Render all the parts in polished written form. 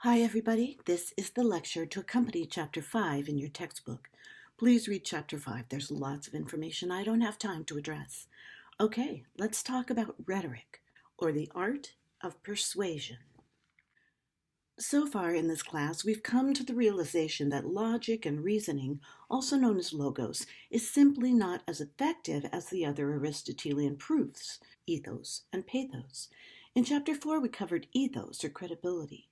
Hi everybody, this is the lecture to accompany Chapter 5 in your textbook. Please read Chapter 5, there's lots of information I don't have time to address. Okay, let's talk about rhetoric, or the art of persuasion. So far in this class, we've come to the realization that logic and reasoning, also known as logos, is simply not as effective as the other Aristotelian proofs, ethos and pathos. In Chapter 4, we covered ethos, or credibility.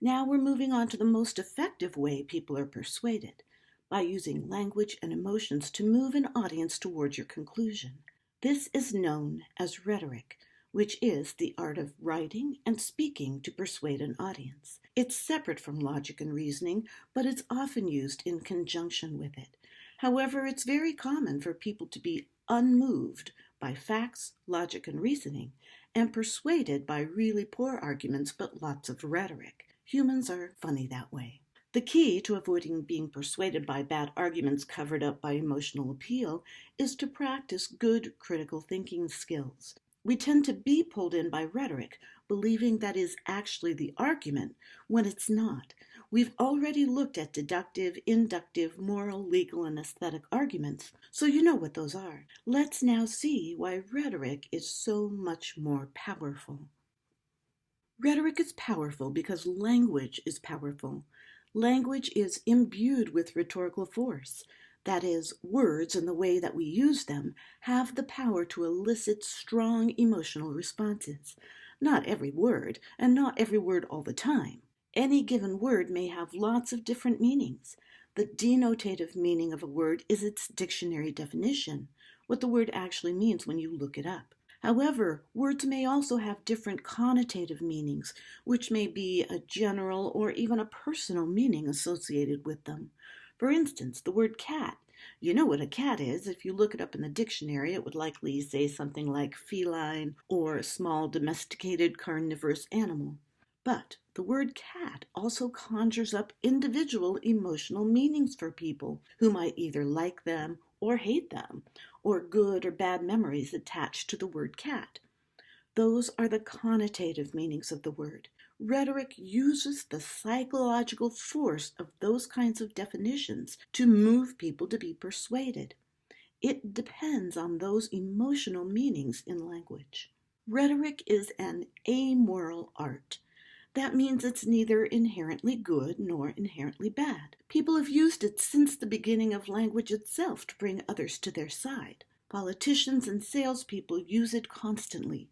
Now we're moving on to the most effective way people are persuaded, by using language and emotions to move an audience towards your conclusion. This is known as rhetoric, which is the art of writing and speaking to persuade an audience. It's separate from logic and reasoning, but it's often used in conjunction with it. However, it's very common for people to be unmoved by facts, logic, and reasoning, and persuaded by really poor arguments but lots of rhetoric. Humans are funny that way. The key to avoiding being persuaded by bad arguments covered up by emotional appeal is to practice good critical thinking skills. We tend to be pulled in by rhetoric, believing that is actually the argument when it's not. We've already looked at deductive, inductive, moral, legal, and aesthetic arguments, so you know what those are. Let's now see why rhetoric is so much more powerful. Rhetoric is powerful because language is powerful. Language is imbued with rhetorical force. That is, words and the way that we use them have the power to elicit strong emotional responses. Not every word, and not every word all the time. Any given word may have lots of different meanings. The denotative meaning of a word is its dictionary definition, what the word actually means when you look it up. However, words may also have different connotative meanings, which may be a general or even a personal meaning associated with them. For instance, the word cat. You know what a cat is. If you look it up in the dictionary, it would likely say something like feline or small domesticated carnivorous animal. But the word cat also conjures up individual emotional meanings for people who might either like them or hate them, or good or bad memories attached to the word cat. Those are the connotative meanings of the word. Rhetoric uses the psychological force of those kinds of definitions to move people to be persuaded. It depends on those emotional meanings in language. Rhetoric is an amoral art. That means it's neither inherently good nor inherently bad. People have used it since the beginning of language itself to bring others to their side. Politicians and salespeople use it constantly.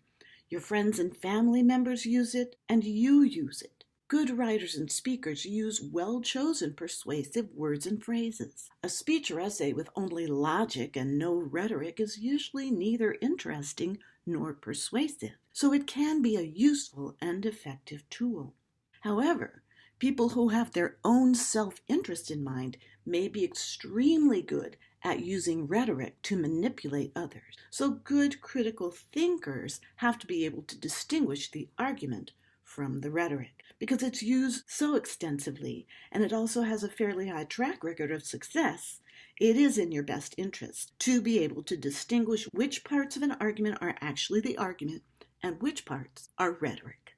Your friends and family members use it, and you use it. Good writers and speakers use well-chosen persuasive words and phrases. A speech or essay with only logic and no rhetoric is usually neither interesting nor persuasive, so it can be a useful and effective tool. However, people who have their own self-interest in mind may be extremely good at using rhetoric to manipulate others. So good critical thinkers have to be able to distinguish the argument from the rhetoric, because it's used so extensively and it also has a fairly high track record of success. It is in your best interest to be able to distinguish which parts of an argument are actually the argument and which parts are rhetoric.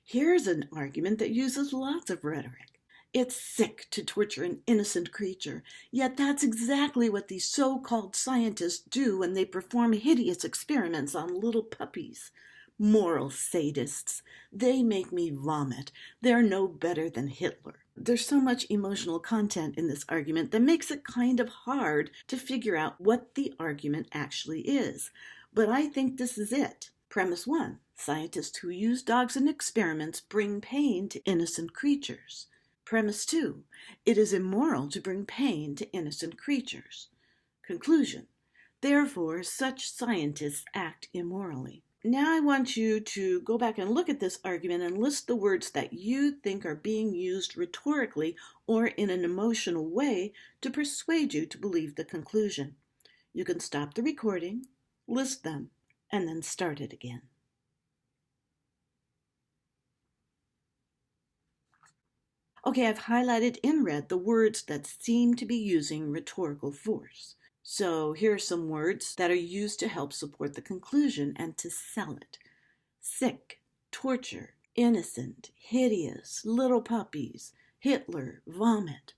Here's an argument that uses lots of rhetoric. It's sick to torture an innocent creature, yet that's exactly what these so-called scientists do when they perform hideous experiments on little puppies. Moral sadists. They make me vomit. They're no better than Hitler. There's so much emotional content in this argument that makes it kind of hard to figure out what the argument actually is. But I think this is it. Premise 1. Scientists who use dogs in experiments bring pain to innocent creatures. Premise 2. It is immoral to bring pain to innocent creatures. Conclusion. Therefore, such scientists act immorally. Now I want you to go back and look at this argument and list the words that you think are being used rhetorically or in an emotional way to persuade you to believe the conclusion. You can stop the recording, list them, and then start it again. Okay, I've highlighted in red the words that seem to be using rhetorical force. So here are some words that are used to help support the conclusion and to sell it. Sick, torture, innocent, hideous, little puppies, Hitler, vomit.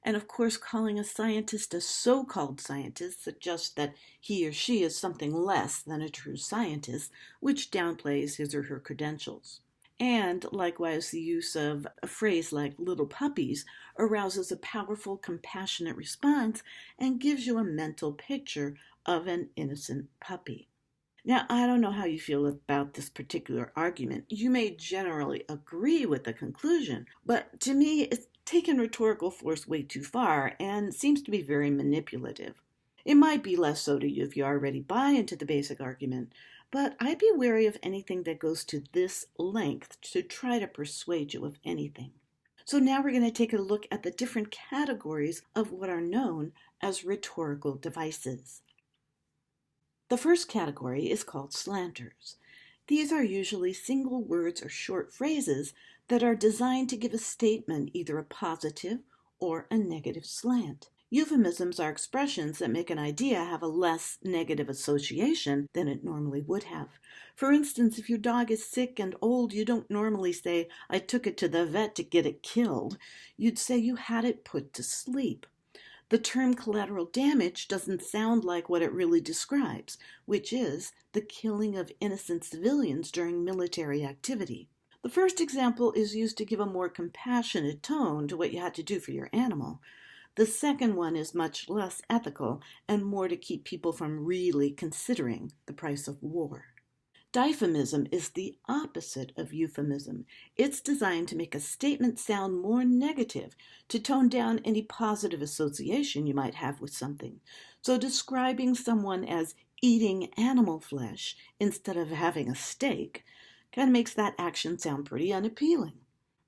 And of course, calling a scientist a so-called scientist suggests that he or she is something less than a true scientist, which downplays his or her credentials. And likewise, the use of a phrase like little puppies arouses a powerful, compassionate response and gives you a mental picture of an innocent puppy. Now, I don't know how you feel about this particular argument. You may generally agree with the conclusion, but to me, it's taken rhetorical force way too far and seems to be very manipulative. It might be less so to you if you already buy into the basic argument, but I'd be wary of anything that goes to this length to try to persuade you of anything. So now we're going to take a look at the different categories of what are known as rhetorical devices. The first category is called slanters. These are usually single words or short phrases that are designed to give a statement either a positive or a negative slant. Euphemisms are expressions that make an idea have a less negative association than it normally would have. For instance, if your dog is sick and old, you don't normally say, "I took it to the vet to get it killed." You'd say you had it put to sleep. The term collateral damage doesn't sound like what it really describes, which is the killing of innocent civilians during military activity. The first example is used to give a more compassionate tone to what you had to do for your animal. The second one is much less ethical and more to keep people from really considering the price of war. Diphomism is the opposite of euphemism. It's designed to make a statement sound more negative, to tone down any positive association you might have with something. So describing someone as eating animal flesh instead of having a steak kind of makes that action sound pretty unappealing.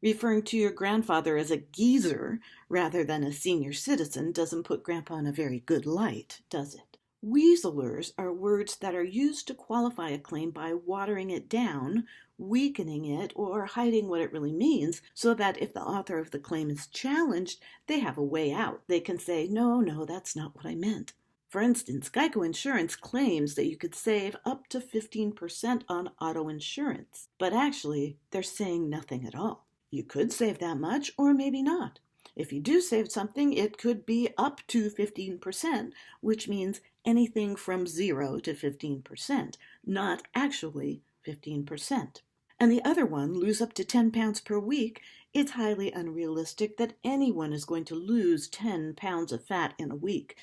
Referring to your grandfather as a geezer rather than a senior citizen doesn't put Grandpa in a very good light, does it? Weaselers are words that are used to qualify a claim by watering it down, weakening it, or hiding what it really means so that if the author of the claim is challenged, they have a way out. They can say, no, that's not what I meant. For instance, Geico Insurance claims that you could save up to 15% on auto insurance, but actually, they're saying nothing at all. You could save that much, or maybe not. If you do save something, it could be up to 15%, which means anything from 0 to 15%, not actually 15%. And the other one, lose up to 10 pounds per week, it's highly unrealistic that anyone is going to lose 10 pounds of fat in a week.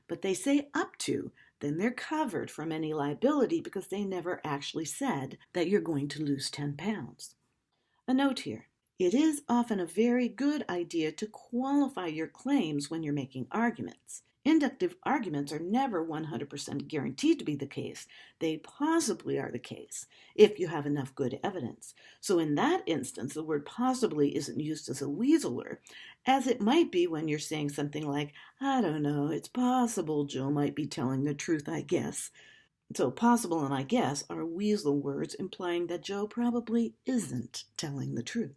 But they say up to, then they're covered from any liability because they never actually said that you're going to lose 10 pounds. A note here. It is often a very good idea to qualify your claims when you're making arguments. Inductive arguments are never 100% guaranteed to be the case. They possibly are the case if you have enough good evidence. So in that instance, the word possibly isn't used as a weaseler, as it might be when you're saying something like, I don't know, it's possible Joe might be telling the truth, I guess. So possible and I guess are weasel words implying that Joe probably isn't telling the truth.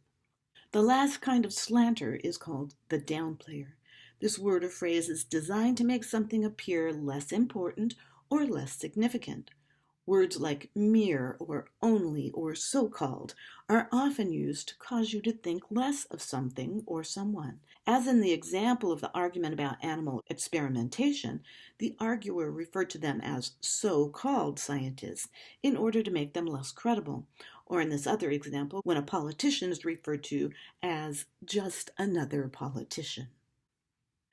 The last kind of slanter is called the downplayer. This word or phrase is designed to make something appear less important or less significant. Words like mere or only or so-called are often used to cause you to think less of something or someone. As in the example of the argument about animal experimentation, the arguer referred to them as so-called scientists in order to make them less credible. Or in this other example, when a politician is referred to as just another politician.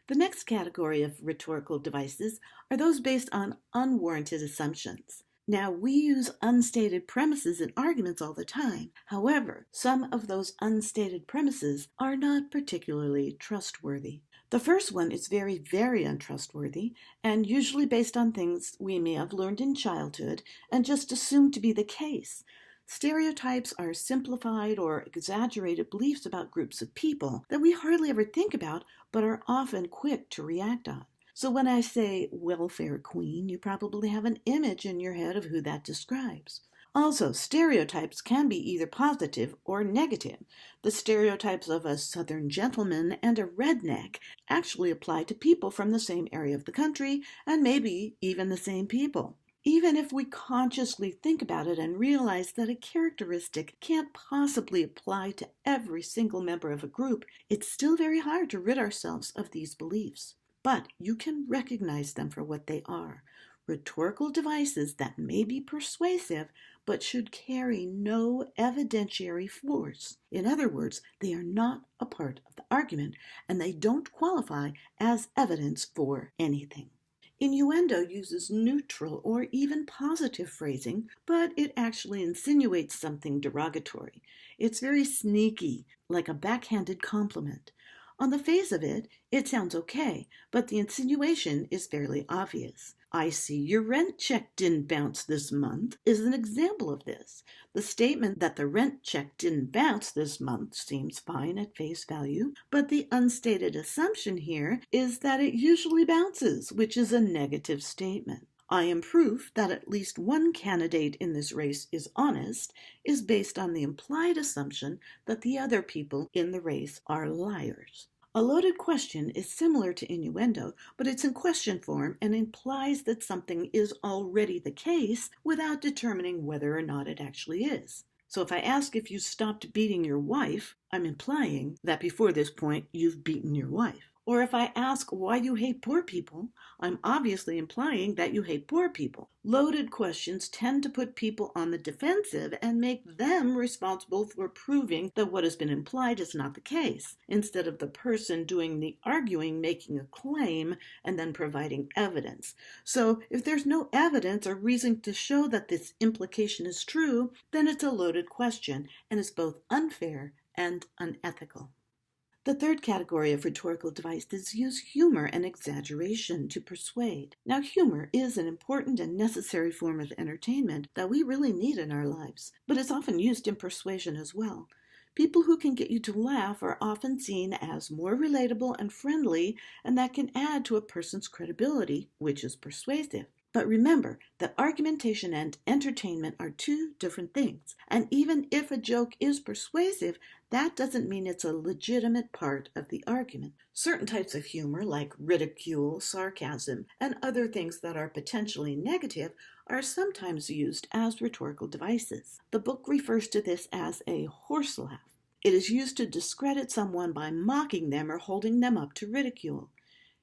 The next category of rhetorical devices are those based on unwarranted assumptions. Now, we use unstated premises in arguments all the time. However, some of those unstated premises are not particularly trustworthy. The first one is very, very untrustworthy and usually based on things we may have learned in childhood and just assumed to be the case. Stereotypes are simplified or exaggerated beliefs about groups of people that we hardly ever think about but are often quick to react on. So when I say welfare queen, you probably have an image in your head of who that describes. Also, stereotypes can be either positive or negative. The stereotypes of a Southern gentleman and a redneck actually apply to people from the same area of the country and maybe even the same people. Even if we consciously think about it and realize that a characteristic can't possibly apply to every single member of a group, it's still very hard to rid ourselves of these beliefs. But you can recognize them for what they are: rhetorical devices that may be persuasive but should carry no evidentiary force. In other words, they are not a part of the argument and they don't qualify as evidence for anything. Innuendo uses neutral or even positive phrasing, but it actually insinuates something derogatory. It's very sneaky, like a backhanded compliment. On the face of it, it sounds okay, but the insinuation is fairly obvious. "I see your rent check didn't bounce this month" is an example of this. The statement that the rent check didn't bounce this month seems fine at face value, but the unstated assumption here is that it usually bounces, which is a negative statement. "I am proof that at least one candidate in this race is honest" is based on the implied assumption that the other people in the race are liars. A loaded question is similar to innuendo, but it's in question form and implies that something is already the case without determining whether or not it actually is. So if I ask if you stopped beating your wife, I'm implying that before this point you've beaten your wife. Or if I ask why you hate poor people, I'm obviously implying that you hate poor people. Loaded questions tend to put people on the defensive and make them responsible for proving that what has been implied is not the case, instead of the person doing the arguing making a claim and then providing evidence. So if there's no evidence or reason to show that this implication is true, then it's a loaded question and is both unfair and unethical. The third category of rhetorical devices use humor and exaggeration to persuade. Now, humor is an important and necessary form of entertainment that we really need in our lives, but it's often used in persuasion as well. People who can get you to laugh are often seen as more relatable and friendly, and that can add to a person's credibility, which is persuasive. But remember that argumentation and entertainment are two different things, and even if a joke is persuasive, that doesn't mean it's a legitimate part of the argument. Certain types of humor, like ridicule, sarcasm, and other things that are potentially negative, are sometimes used as rhetorical devices. The book refers to this as a horse laugh. It is used to discredit someone by mocking them or holding them up to ridicule.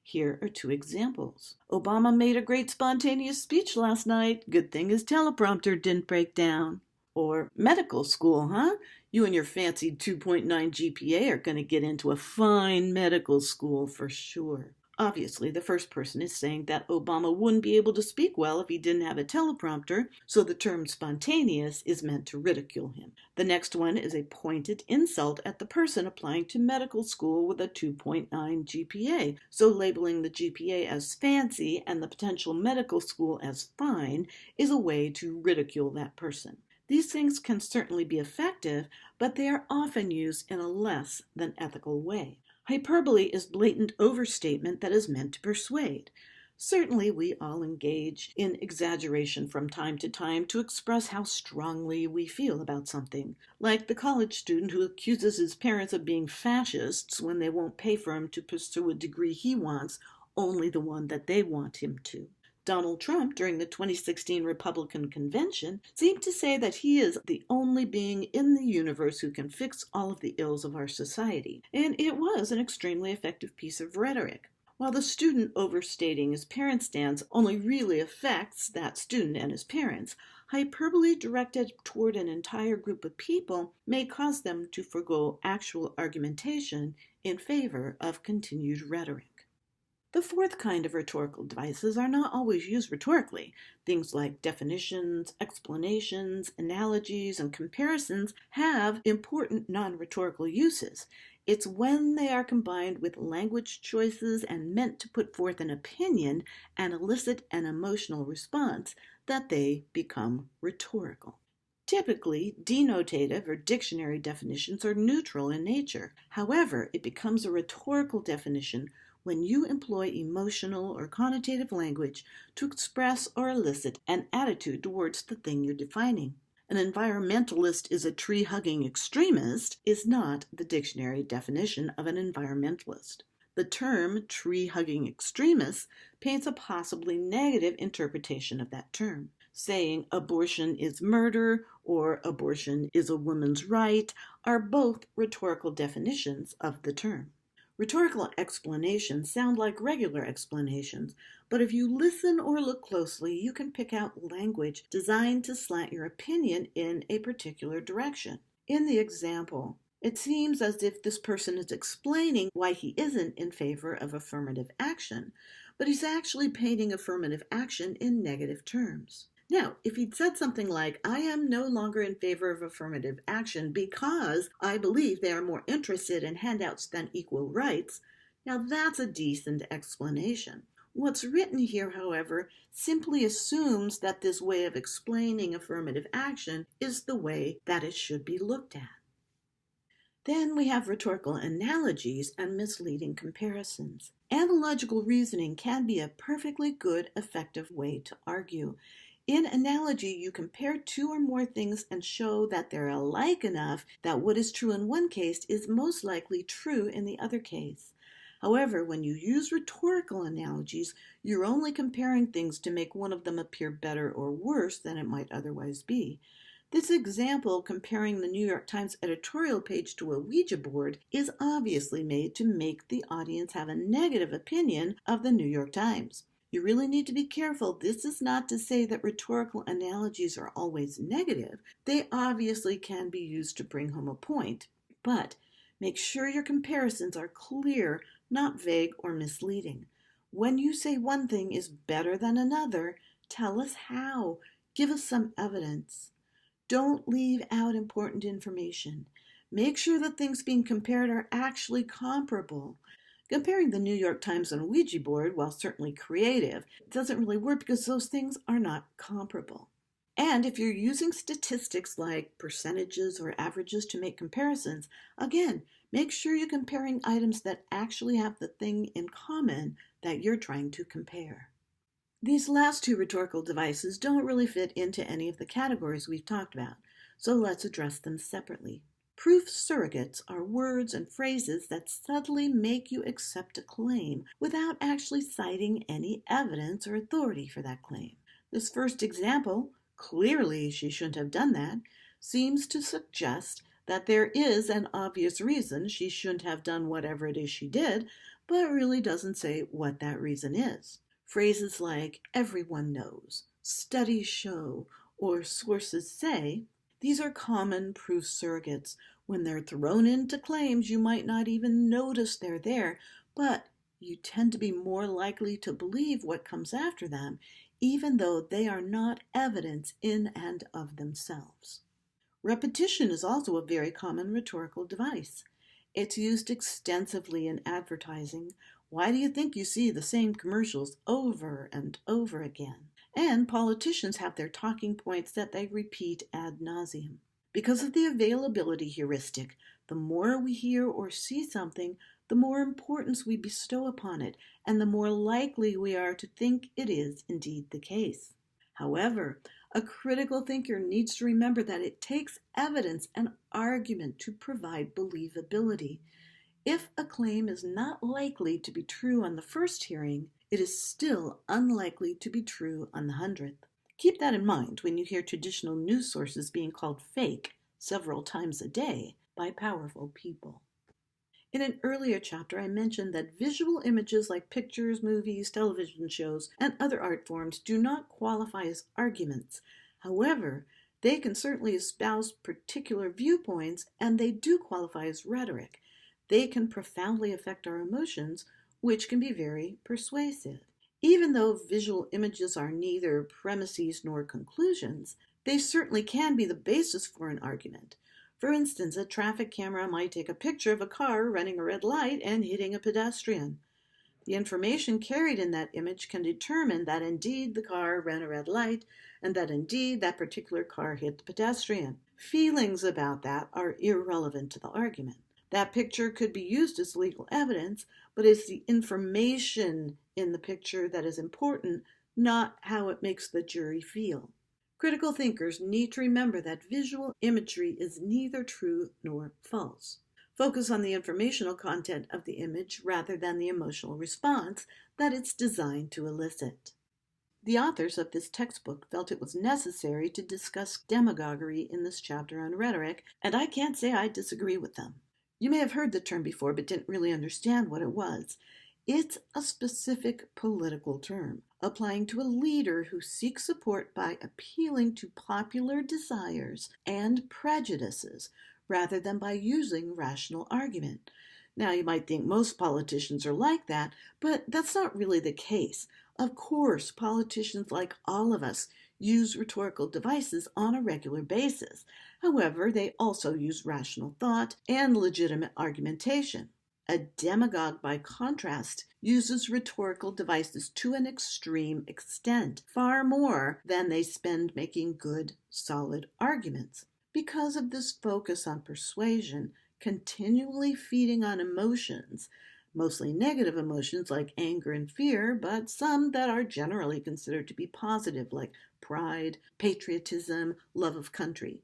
Here are two examples. "Obama made a great spontaneous speech last night. Good thing his teleprompter didn't break down." Or, "Medical school, huh? You and your fancy 2.9 GPA are going to get into a fine medical school for sure." Obviously, the first person is saying that Obama wouldn't be able to speak well if he didn't have a teleprompter, so the term spontaneous is meant to ridicule him. The next one is a pointed insult at the person applying to medical school with a 2.9 GPA, so labeling the GPA as fancy and the potential medical school as fine is a way to ridicule that person. These things can certainly be effective, but they are often used in a less than ethical way. Hyperbole is blatant overstatement that is meant to persuade. Certainly, we all engage in exaggeration from time to time to express how strongly we feel about something, like the college student who accuses his parents of being fascists when they won't pay for him to pursue a degree he wants, only the one that they want him to. Donald Trump, during the 2016 Republican convention, seemed to say that he is the only being in the universe who can fix all of the ills of our society, and it was an extremely effective piece of rhetoric. While the student overstating his parents' stance only really affects that student and his parents, hyperbole directed toward an entire group of people may cause them to forgo actual argumentation in favor of continued rhetoric. The fourth kind of rhetorical devices are not always used rhetorically. Things like definitions, explanations, analogies, and comparisons have important non-rhetorical uses. It's when they are combined with language choices and meant to put forth an opinion and elicit an emotional response that they become rhetorical. Typically, denotative or dictionary definitions are neutral in nature. However, it becomes a rhetorical definition when you employ emotional or connotative language to express or elicit an attitude towards the thing you're defining. An environmentalist is a tree-hugging extremist is not the dictionary definition of an environmentalist. The term tree-hugging extremists paints a possibly negative interpretation of that term. Saying abortion is murder or abortion is a woman's right are both rhetorical definitions of the term. Rhetorical explanations sound like regular explanations, but if you listen or look closely, you can pick out language designed to slant your opinion in a particular direction. In the example, it seems as if this person is explaining why he isn't in favor of affirmative action, but he's actually painting affirmative action in negative terms. Now, if he'd said something like, I am no longer in favor of affirmative action because I believe they are more interested in handouts than equal rights, now that's a decent explanation. What's written here, however, simply assumes that this way of explaining affirmative action is the way that it should be looked at. Then we have rhetorical analogies and misleading comparisons. Analogical reasoning can be a perfectly good, effective way to argue. In analogy, you compare two or more things and show that they're alike enough that what is true in one case is most likely true in the other case. However, when you use rhetorical analogies, you're only comparing things to make one of them appear better or worse than it might otherwise be. This example, comparing the New York Times editorial page to a Ouija board, is obviously made to make the audience have a negative opinion of the New York Times. You really need to be careful. This is not to say that rhetorical analogies are always negative. They obviously can be used to bring home a point, but make sure your comparisons are clear, not vague or misleading. When you say one thing is better than another, tell us how. Give us some evidence. Don't leave out important information. Make sure the things being compared are actually comparable. Comparing the New York Times and Ouija board, while certainly creative, doesn't really work because those things are not comparable. And if you're using statistics like percentages or averages to make comparisons, again, make sure you're comparing items that actually have the thing in common that you're trying to compare. These last two rhetorical devices don't really fit into any of the categories we've talked about, so let's address them separately. Proof surrogates are words and phrases that subtly make you accept a claim without actually citing any evidence or authority for that claim. This first example, clearly she shouldn't have done that, seems to suggest that there is an obvious reason she shouldn't have done whatever it is she did, but really doesn't say what that reason is. Phrases like everyone knows, studies show, or sources say, these are common proof surrogates. When they're thrown into claims, you might not even notice they're there, but you tend to be more likely to believe what comes after them, even though they are not evidence in and of themselves. Repetition is also a very common rhetorical device. It's used extensively in advertising. Why do you think you see the same commercials over and over again? And politicians have their talking points that they repeat ad nauseum. Because of the availability heuristic, the more we hear or see something, the more importance we bestow upon it, and the more likely we are to think it is indeed the case. However, a critical thinker needs to remember that it takes evidence and argument to provide believability. If a claim is not likely to be true on the first hearing, it is still unlikely to be true on the 100th. Keep that in mind when you hear traditional news sources being called fake several times a day by powerful people. In an earlier chapter, I mentioned that visual images like pictures, movies, television shows, and other art forms do not qualify as arguments. However, they can certainly espouse particular viewpoints, and they do qualify as rhetoric. They can profoundly affect our emotions, which can be very persuasive. Even though visual images are neither premises nor conclusions, they certainly can be the basis for an argument. For instance, a traffic camera might take a picture of a car running a red light and hitting a pedestrian. The information carried in that image can determine that indeed the car ran a red light and that indeed that particular car hit the pedestrian. Feelings about that are irrelevant to the argument. That picture could be used as legal evidence, but it's the information in the picture that is important, not how it makes the jury feel. Critical thinkers need to remember that visual imagery is neither true nor false. focus on the informational content of the image rather than the emotional response that it's designed to elicit. The authors of this textbook felt it was necessary to discuss demagoguery in this chapter on rhetoric, and I can't say I disagree with them. You may have heard the term before but didn't really understand what it was. It's a specific political term, applying to a leader who seeks support by appealing to popular desires and prejudices rather than by using rational argument. Now, you might think most politicians are like that, but that's not really the case. Of course, politicians, like all of us, use rhetorical devices on a regular basis. However, they also use rational thought and legitimate argumentation. A demagogue, by contrast, uses rhetorical devices to an extreme extent, far more than they spend making good, solid arguments. Because of this focus on persuasion, continually feeding on emotions, mostly negative emotions like anger and fear, but some that are generally considered to be positive like pride, patriotism, love of country.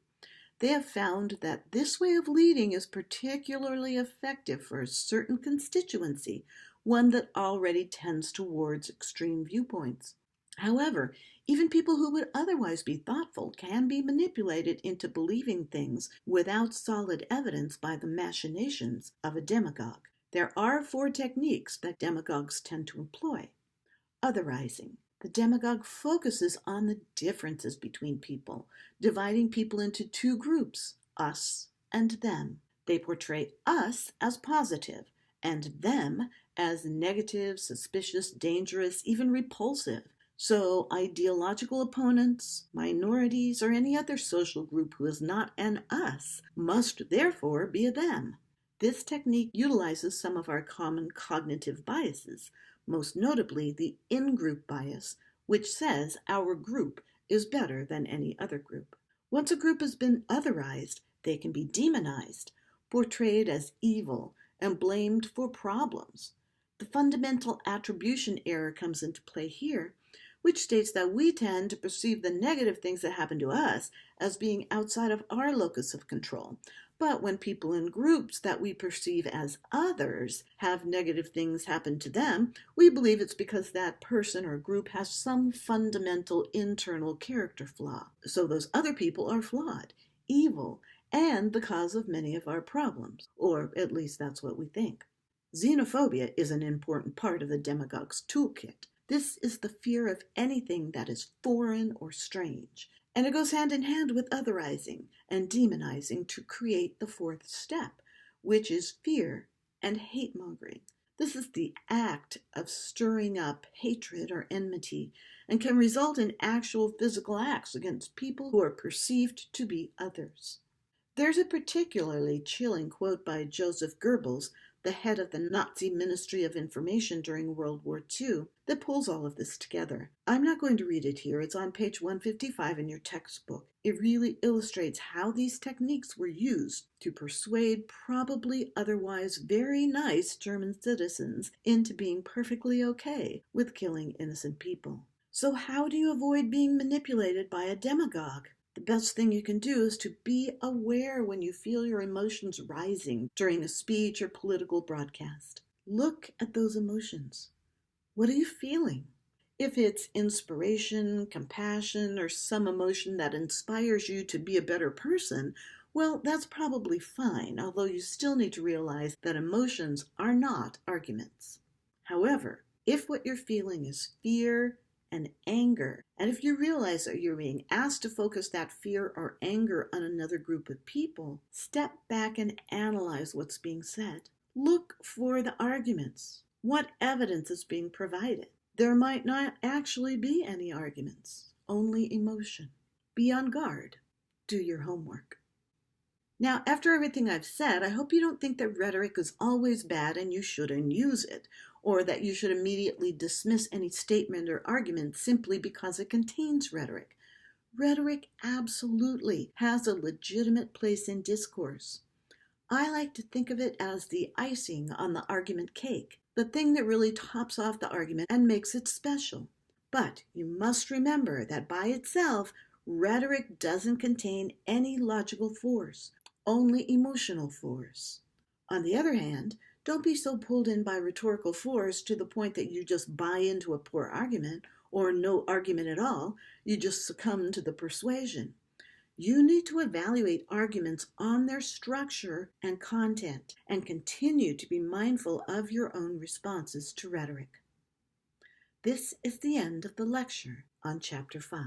They have found that this way of leading is particularly effective for a certain constituency, one that already tends towards extreme viewpoints. However, even people who would otherwise be thoughtful can be manipulated into believing things without solid evidence by the machinations of a demagogue. There are 4 techniques that demagogues tend to employ. Otherizing. The demagogue focuses on the differences between people, dividing people into 2 groups, us and them. They portray us as positive and them as negative, suspicious, dangerous, even repulsive. So ideological opponents, minorities, or any other social group who is not an us must therefore be a them. This technique utilizes some of our common cognitive biases, most notably the in-group bias, which says our group is better than any other group. Once a group has been otherized, they can be demonized, portrayed as evil, and blamed for problems. The fundamental attribution error comes into play here, which states that we tend to perceive the negative things that happen to us as being outside of our locus of control. But when people in groups that we perceive as others have negative things happen to them, we believe it's because that person or group has some fundamental internal character flaw. So those other people are flawed, evil, and the cause of many of our problems, or at least that's what we think. Xenophobia is an important part of the demagogue's toolkit. This is the fear of anything that is foreign or strange, and it goes hand in hand with otherizing and demonizing to create the 4th step, which is fear and hate-mongering. This is the act of stirring up hatred or enmity and can result in actual physical acts against people who are perceived to be others. There's a particularly chilling quote by Joseph Goebbels, the head of the Nazi Ministry of Information during World War II, that pulls all of this together. I'm not going to read it here. It's on page 155 in your textbook. It really illustrates how these techniques were used to persuade probably otherwise very nice German citizens into being perfectly okay with killing innocent people. So how do you avoid being manipulated by a demagogue? The best thing you can do is to be aware when you feel your emotions rising during a speech or political broadcast. Look at those emotions. What are you feeling? If it's inspiration, compassion, or some emotion that inspires you to be a better person, well, that's probably fine, although you still need to realize that emotions are not arguments. However, if what you're feeling is fear and anger, and if you realize that you're being asked to focus that fear or anger on another group of people, step back and analyze what's being said. Look for the arguments. What evidence is being provided? There might not actually be any arguments, only emotion. Be on guard. Do your homework. Now, after everything I've said, I hope you don't think that rhetoric is always bad and you shouldn't use it, or that you should immediately dismiss any statement or argument simply because it contains rhetoric. Rhetoric absolutely has a legitimate place in discourse. I like to think of it as the icing on the argument cake, the thing that really tops off the argument and makes it special. But you must remember that by itself, rhetoric doesn't contain any logical force, only emotional force. On the other hand, don't be so pulled in by rhetorical force to the point that you just buy into a poor argument or no argument at all. You just succumb to the persuasion. You need to evaluate arguments on their structure and content and continue to be mindful of your own responses to rhetoric. This is the end of the lecture on Chapter 5.